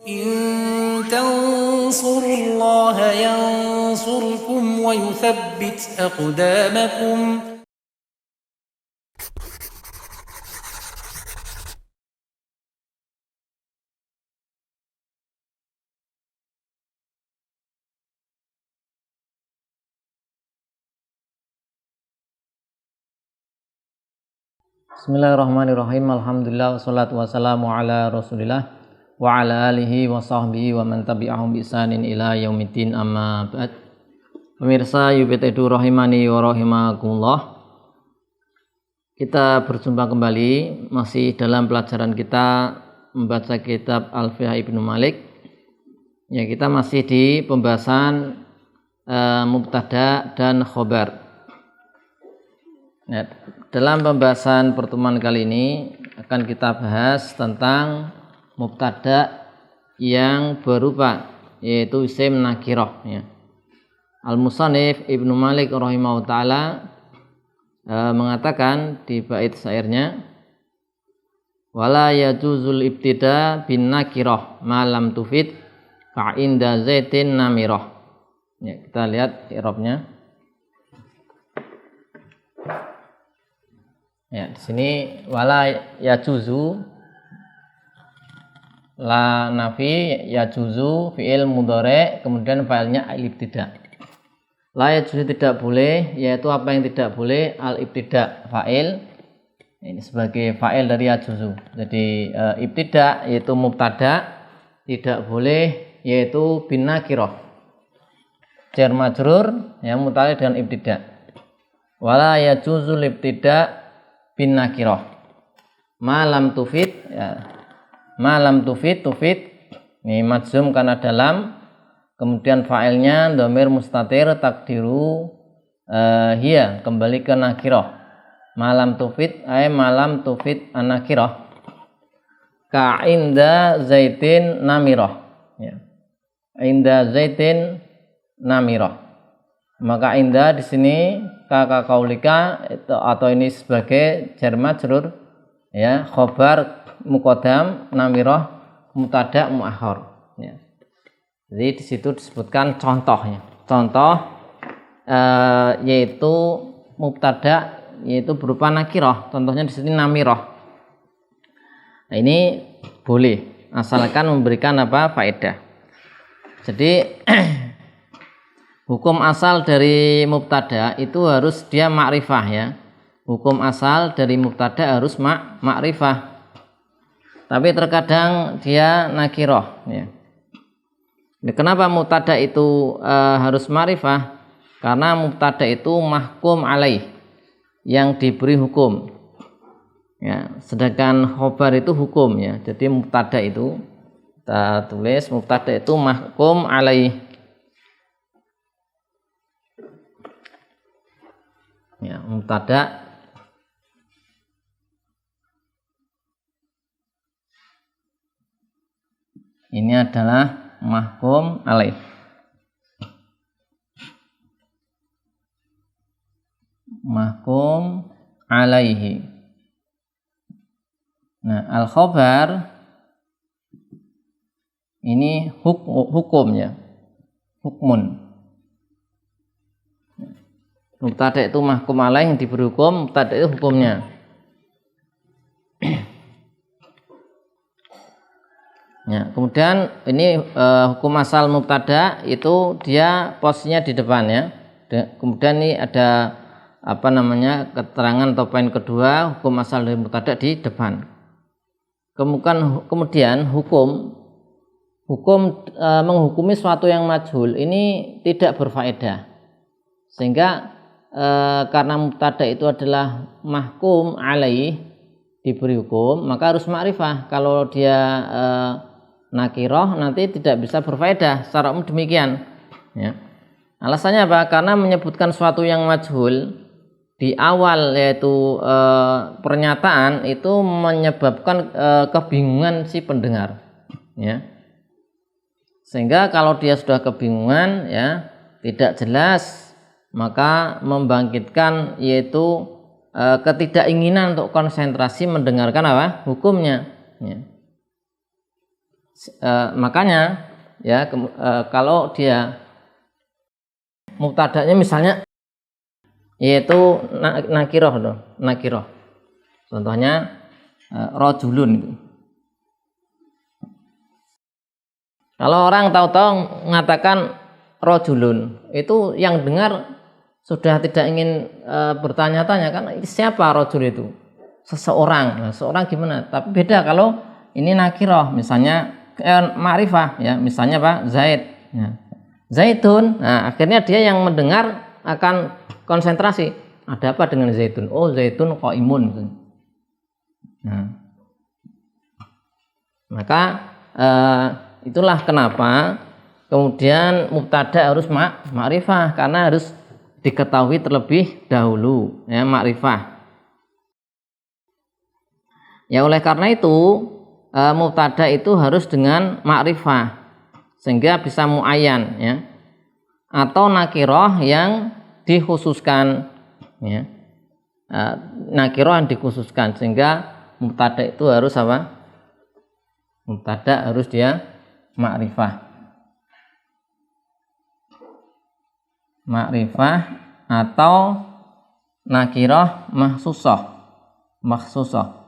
إن تنصروا الله ينصركم ويثبت أقدامكم. Bismillahirrahmanirrahim. Alhamdulillah wassalatu wassalamu ala Rasulillah wa ala alihi wa sahbihi wa man tabi'ahum bi ihsanin ila yaumiddin, amma ba'd. Pemirsa UPT rahimani wa rahimakumullah. Kita berjumpa kembali masih dalam pelajaran kita membaca kitab Alfiyah Ibnu Malik. Ya, kita masih di pembahasan mubtada dan khobar. Ya, dalam pembahasan pertemuan kali ini akan kita bahas tentang mubtada yang berupa yaitu isim nakirah. Ya. Al-Musannif Ibnu Malik rahimahullah ta'ala mengatakan di bait syairnya, wala yajuzul ibtida bin nakirah ma lam tufid ka inda zaitin namirah. Ya, kita lihat i'rabnya. Ya, di sini wala yajuzu, la nafi, yajuzu fi'il mudhari, kemudian fa'ilnya al-ibtida. La yajuzu tidak boleh, yaitu apa yang tidak boleh? Al-ibtida, fa'il. Ini sebagai fa'il dari yajuzu. Jadi ibtida yaitu mubtada, tidak boleh yaitu bin nakirah. Jar majrur yang muta'alliq dengan ibtida. Wala yajuzul ibtida bin nakirah malam tufid, ya. Malam tufid ini majzum karena dalam, kemudian fa'ilnya dhamir mustatir takdiru hiya, kembali ke nakirah. Malam tufid ay malam tufid an-nakirah ka inda zaitin namirah, ya. Inda zaitin namirah, maka inda di sini kaka kaulika itu, atau ini sebagai jar majrur, ya, khobar muqaddam, namirah mubtada muakhar, ya. Jadi di situ disebutkan contohnya. Contoh yaitu mubtada yaitu berupa nakirah. Contohnya di sini namirah. Nah, ini boleh asalkan memberikan apa? Faedah. Jadi hukum asal dari mubtada itu harus dia ma'rifah, ya. Hukum asal dari mubtada harus ma'rifah. Tapi terkadang dia nakirah, ya. Kenapa mubtada itu harus ma'rifah? Karena mubtada itu mahkum alaih, yang diberi hukum. Ya, sedangkan khobar itu hukum, ya. Jadi mubtada itu kita tulis mubtada itu mahkum alaih. Ya, mubtada ini adalah mahkum alaih. Mahkum alaihi. Nah, al-khobar ini hukum, ya. Hukmun. Mubtada itu mahkum alaih yang diberi hukum, mubtada itu hukumnya. Ya, kemudian ini hukum asal mubtada itu dia posisinya di depan, ya. Kemudian ini ada apa namanya keterangan atau poin kedua, hukum asal dari mubtada di depan. Kemudian hukum menghukumi suatu yang majhul ini tidak berfaedah, sehingga karena mubtada itu adalah mahkum alaih, diberi hukum, maka harus ma'rifah. Kalau dia nakirah nanti tidak bisa berfaedah secara umum, demikian, ya. Alasannya apa? Karena menyebutkan suatu yang majhul di awal yaitu pernyataan itu menyebabkan kebingungan si pendengar, ya. Sehingga kalau dia sudah kebingungan, ya, tidak jelas, maka membangkitkan yaitu ketidakinginan untuk konsentrasi mendengarkan apa? Hukumnya, ya. Makanya ya kalau dia mubtada'nya misalnya yaitu nakiroh. Contohnya rojulun itu. Kalau orang tahu-tahu mengatakan rojulun, itu yang dengar sudah tidak ingin bertanya-tanya kan siapa rojul itu? Seseorang. Nah, seorang gimana? Tapi beda kalau ini nakiroh, misalnya ma'rifah ya, misalnya Pak Zaid. Ya. Zaitun. Nah, akhirnya dia yang mendengar akan konsentrasi. Ada apa dengan zaitun? Oh, zaitun qaimun. Nah. Maka itulah kenapa kemudian mubtada harus ma'rifah, karena harus diketahui terlebih dahulu ya, ma'rifah. Ya oleh karena itu mubtada itu harus dengan ma'rifah sehingga bisa muayyan ya, atau nakiroh yang dikhususkan ya. Nakiroh yang dikhususkan sehingga mubtada itu harus apa? Mubtada harus dia ma'rifah. Ma'rifah atau nakiroh makhsusah.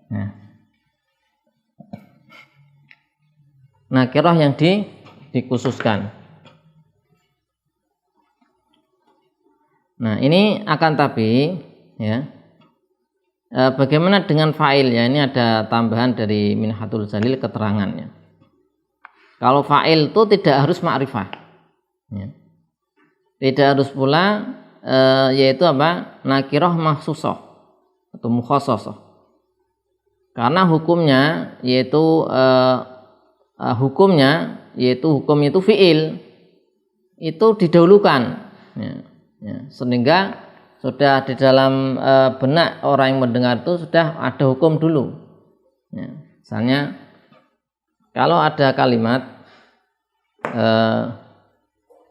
Nah, nakiroh yang dikhususkan. Nah, ini akan tapi ya. Bagaimana dengan fa'il ya? Ini ada tambahan dari Minhatul Jalil keterangannya. Kalau fa'il itu tidak harus ma'rifah. Ya. Tidak harus pula yaitu apa? Nakiroh makhsusah atau mukhassasah. Karena hukumnya yaitu hukum itu fi'il itu didahulukan ya, sehingga sudah di dalam benak orang yang mendengar itu sudah ada hukum dulu ya. Misalnya kalau ada kalimat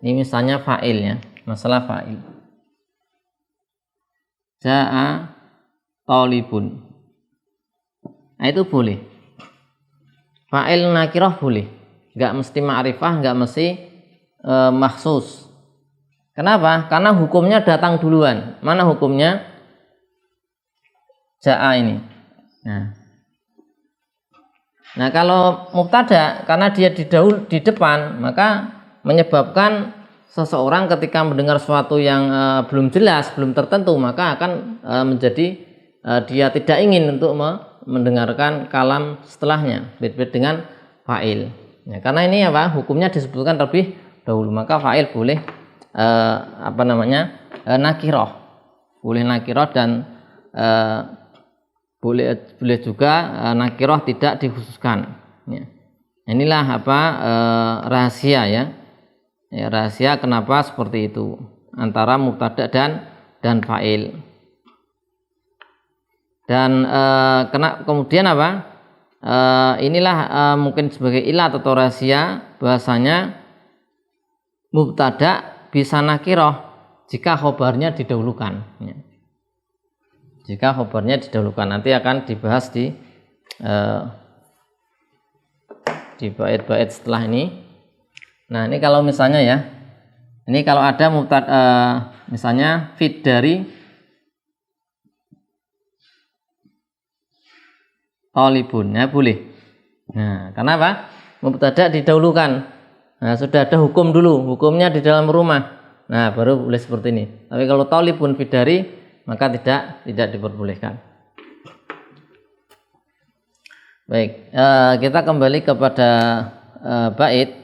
ini misalnya fa'il ya, masalah fa'il ja'a talibun. Nah, itu boleh. Fa'il nakiroh boleh. Enggak mesti ma'rifah, enggak mesti makhsus. Kenapa? Karena hukumnya datang duluan. Mana hukumnya? Ja'a ini. Nah, kalau mubtada karena dia di depan, maka menyebabkan seseorang ketika mendengar sesuatu yang belum jelas, belum tertentu, maka akan menjadi dia tidak ingin untuk mendengarkan kalam setelahnya bait-bait dengan fa'il ya, karena ini apa hukumnya disebutkan terlebih dahulu, maka fa'il boleh nakiroh, boleh nakiroh dan boleh juga nakiroh tidak dikhususkan ya. Inilah rahasia ya, rahasia kenapa seperti itu antara mubtada dan fa'il. Dan kemudian inilah mungkin sebagai ilat atau rahasia bahasanya mubtada bisa nakiroh jika khobarnya didahulukan ya. Jika khobarnya didahulukan, nanti akan dibahas di bait-bait setelah ini. Nah, ini kalau misalnya ya, ini kalau ada mubtada misalnya fit dari talibun ya boleh. Nah, kenapa? Mubtada didahulukan. Nah, sudah ada hukum dulu, hukumnya di dalam rumah. Nah, baru boleh seperti ini. Tapi kalau talibun fidari maka tidak diperbolehkan. Baik, kita kembali kepada bait.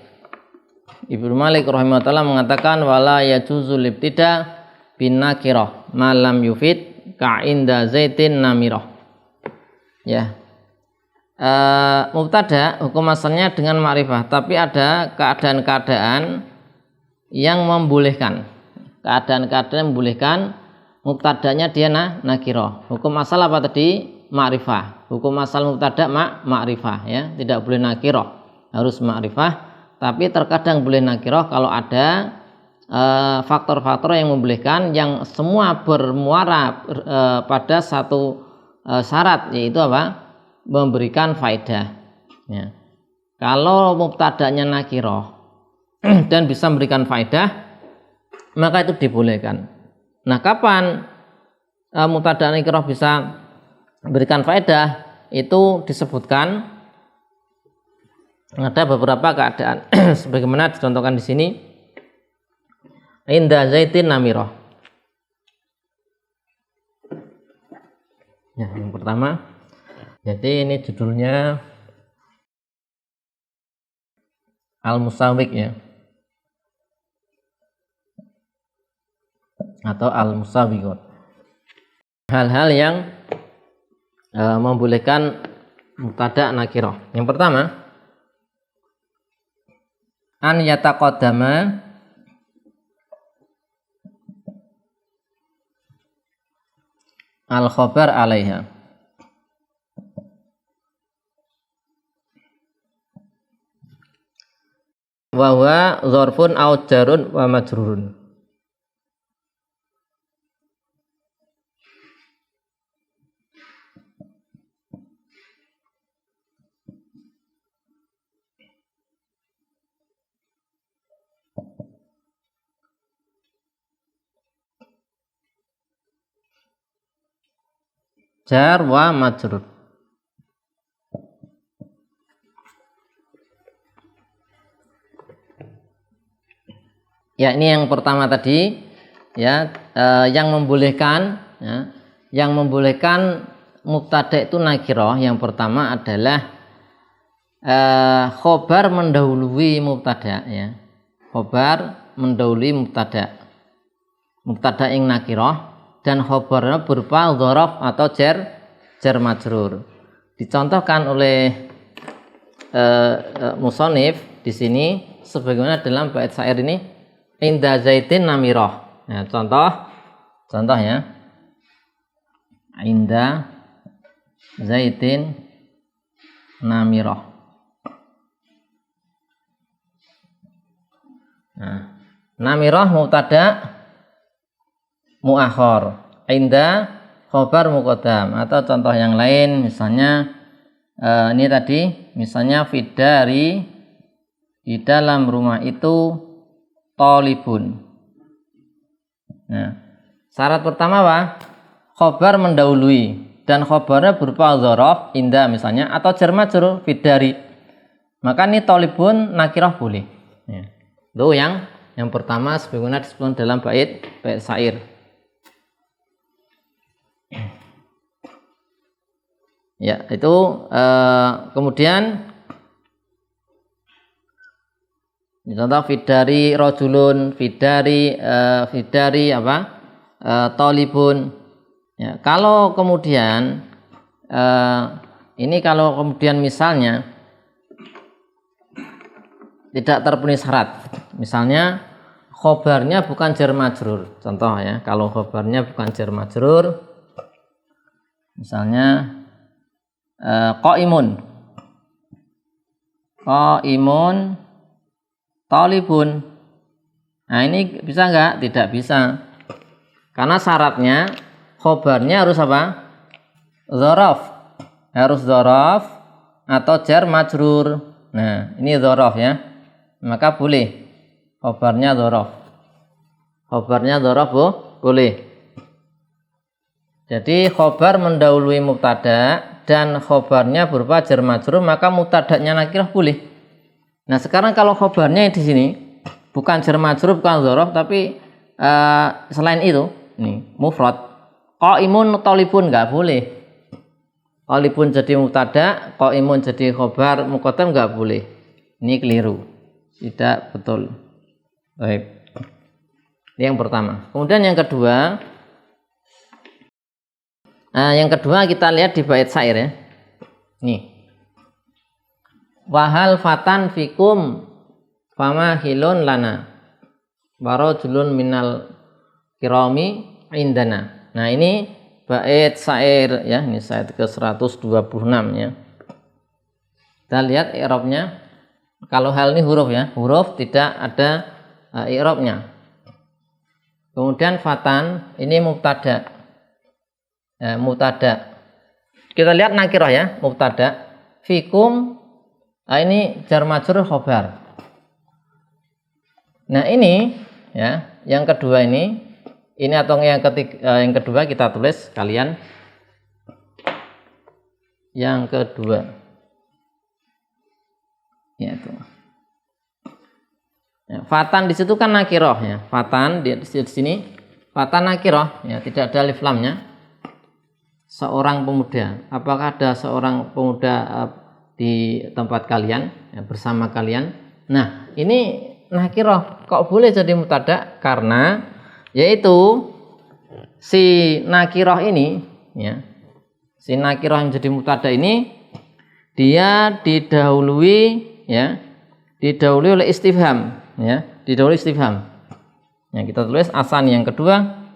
Ibnu Malik rahimahullah mengatakan wala yajuzul ibtida bin nakirah malam yufid ka inda zaitin namirah. Ya. Mubtada hukum asalnya dengan ma'rifah, tapi ada keadaan-keadaan yang membolehkan. Keadaan-keadaan yang membolehkan mubtadanya dia nakirah. Hukum asal apa tadi? Ma'rifah. Hukum asal mubtada ma'rifah ya, tidak boleh nakirah, harus ma'rifah. Tapi terkadang boleh nakirah kalau ada faktor-faktor yang membolehkan yang semua bermuara pada satu syarat, yaitu apa? Memberikan faedah. Ya. Kalau mubtada'nya nakiroh dan bisa memberikan faedah, maka itu dibolehkan. Nah, kapan mubtada' nakiroh bisa memberikan faedah? Itu disebutkan ada beberapa keadaan sebagaimana dicontohkan di sini. Inda zaitin namiroh. Ya, yang pertama. Jadi ini judulnya Al-Musawwiq ya. Atau Al-Musawwiqut. Hal-hal yang membolehkan mubtada' nakiroh. Yang pertama, an yataqaddama al-khabar 'alaiha. Wa huwa dzarfun aw jarun wa majrurun. Jar wa majrur. Ya, ini yang pertama tadi ya, yang membolehkan ya, yang membolehkan mubtada' itu nakiroh. Yang pertama adalah khobar mendahului mubtada' ya. Khobar mendahului mubtada'. Mubtada' yang nakiroh dan khobarnya berupa dzaraf atau jar majrur. Dicontohkan oleh musonif di sini sebagaimana dalam bait syair ini, inda zaitin namiroh. Nah, contohnya inda zaitin namiroh. Nah, namiroh mubtada' muakhor, inda khobar muqaddam. Atau contoh yang lain misalnya ini tadi misalnya fidari, di dalam rumah itu tolibun. Nah, syarat pertama apa? Khobar mendahului dan khobarnya berupa dzaraf inda misalnya atau jar majrur fidari. Maka ini tolibun nakiroh boleh. Ya. Itu yang pertama sebagaimana disebutkan dalam bait syair. Ya, itu kemudian contoh fidari rojulun, fidari apa? Tolibun. Ya, kalau kemudian ini kalau kemudian misalnya tidak terpenuhi syarat, misalnya khobarnya bukan jar majrur. Contoh ya, kalau khobarnya bukan jar majrur, misalnya qaimun talibun. Nah, ini bisa enggak? Tidak bisa. Karena syaratnya khobarnya harus apa? Dzaraf. Harus dzaraf atau jar majrur. Nah, ini dzaraf ya. Maka boleh khobarnya dzaraf. Khobarnya dzaraf boleh. Jadi khobar mendahului mubtada dan khobarnya berupa jar majrur, maka mubtada'nya nakirah boleh. Nah, sekarang kalau khobarnya di sini bukan jar majrur, bukan dzaraf, tapi selain itu nih mufrad, qaimun talibun, enggak boleh. Talibun jadi mubtada', qaimun jadi khobar muqaddam, enggak boleh. Ini keliru. Tidak betul. Baik. Ini yang pertama. Kemudian yang kedua, kita lihat di bait syair ya. Nih. Wahal fatan fikum famahilun lana warajulun minal kirami indana. Nah, ini bait syair ya, ini syair ke-126 ya. Kita lihat i'rabnya. Kalau hal ini huruf ya, huruf tidak ada i'rabnya. Kemudian fatan ini mubtada. Mubtada. Kita lihat nakirah ya, mubtada. Fikum, ini jar majrur khobar. Nah ini ya, yang kedua ini atau yang ketiga, yang kedua kita tulis kalian. Yang kedua, yaitu ya, fatan di situ kan nakirah ya, fatan di sini fatan nakirah ya, tidak ada alif lamnya. Seorang pemuda, apakah ada seorang pemuda di tempat kalian ya, bersama kalian? Nah ini nakirah, kok boleh jadi mubtada? Karena yaitu si nakirah ini ya, si nakirah yang jadi mubtada ini dia didahului oleh istifham ya, didahului istifham. Ya, kita tulis asan yang kedua,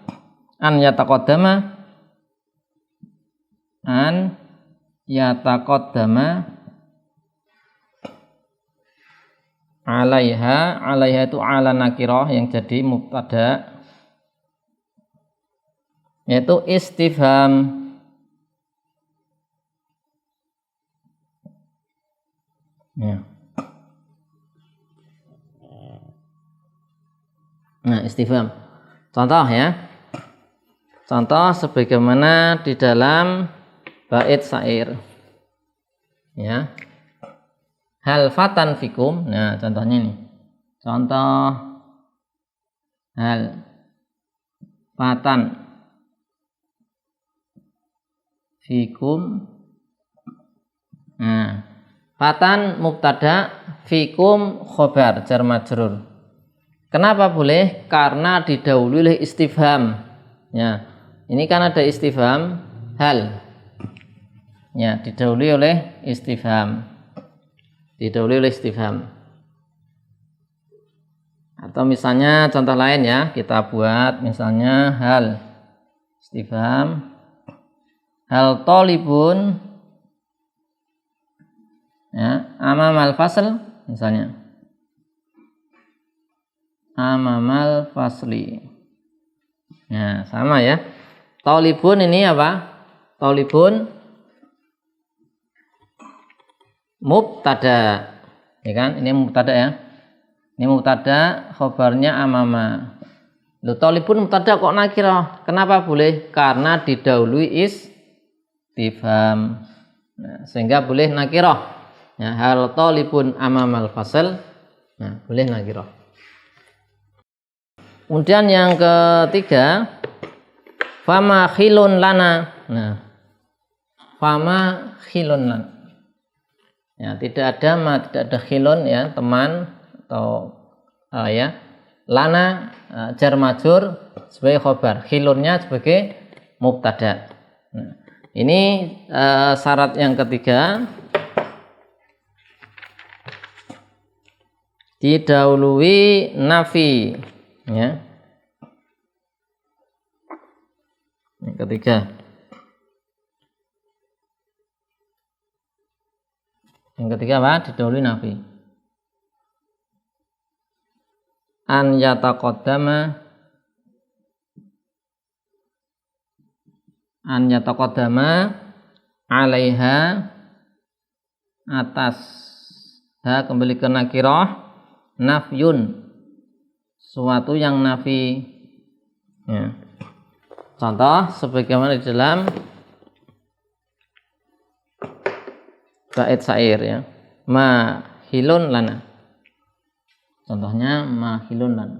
an yataqaddama alaiha itu ala nakirah yang jadi mubtada, yaitu istifham. Ya. Nah, istifham. Contoh ya. Contoh sebagaimana di dalam bait syair. Ya. Hal fatan fikum. Nah, contohnya ini. Contoh hal fatan fikum. Nah, fatan mubtada, fikum khobar jar majrur. Kenapa boleh? Karena didahului oleh istifham. Ya, ini kan ada istifham hal. Ya, didahului oleh istifham. Didahului oleh istifham. Atau misalnya contoh lain ya, kita buat misalnya hal istifham hal tolibun ya, amamal fasl misalnya, amamal fasli. Nah, sama ya. Tolibun ini apa? Tolibun mubtada, ya kan? Ini mubtada ya. Ini mubtada, khobarnya amama. Loh, tolibun mubtada kok nakirah? Kenapa boleh? Karena didahului istifham. Nah, sehingga boleh nakirah. Ya, hal talibun amamal fasal, nah, boleh nakirah. Kemudian yang ketiga, fama khilun lana. Nah, fama khilun lana. Ya, tidak ada khilun ya, teman atau ya, lana jar majrur sebagai khobar, khilunnya sebagai mubtada. Nah, ini syarat yang ketiga. Didahului nafi ya. Yang ketiga. Yang ketiga apa? Didahului nafi. An yataqaddama alaiha atas ha kembali ke nakirah nafyun, suatu yang nafi ya. Contoh sebagaimana di dalam bait syair ya, ma hilun lana. Contohnya ma hilun lana,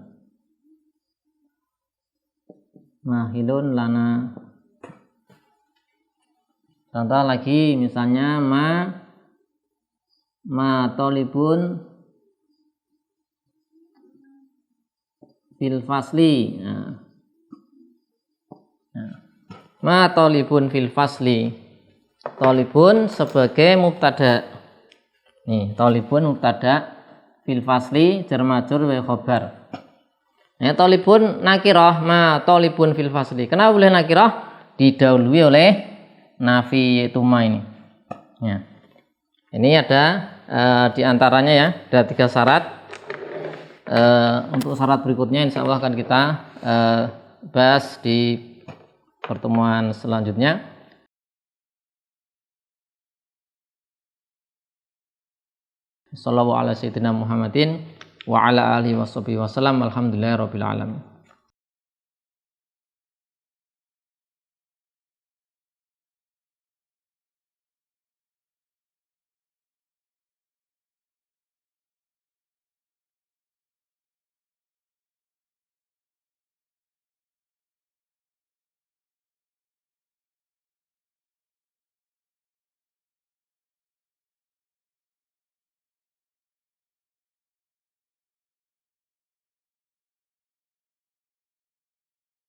ma hilun lana. Contoh lagi misalnya ma tolibun fil fasli. Nah. Ma tolibun fil fasli. Tolibun sebagai mubtada. Nih, tolibun mubtada, fil fasli jar majrur wa khobar. Ya, tolibun nakirah, ma tolibun fil fasli. Kenapa boleh nakirah? Didahului oleh nafi, yaitu ma ini. Ya. Ini ada di antaranya ya, ada 3 syarat. Untuk syarat berikutnya insya Allah akan kita bahas di pertemuan selanjutnya. Sallallahu ala sayyidina Muhammadin wa ala alihi washabihi wasallam. Alhamdulillahirabbil alamin.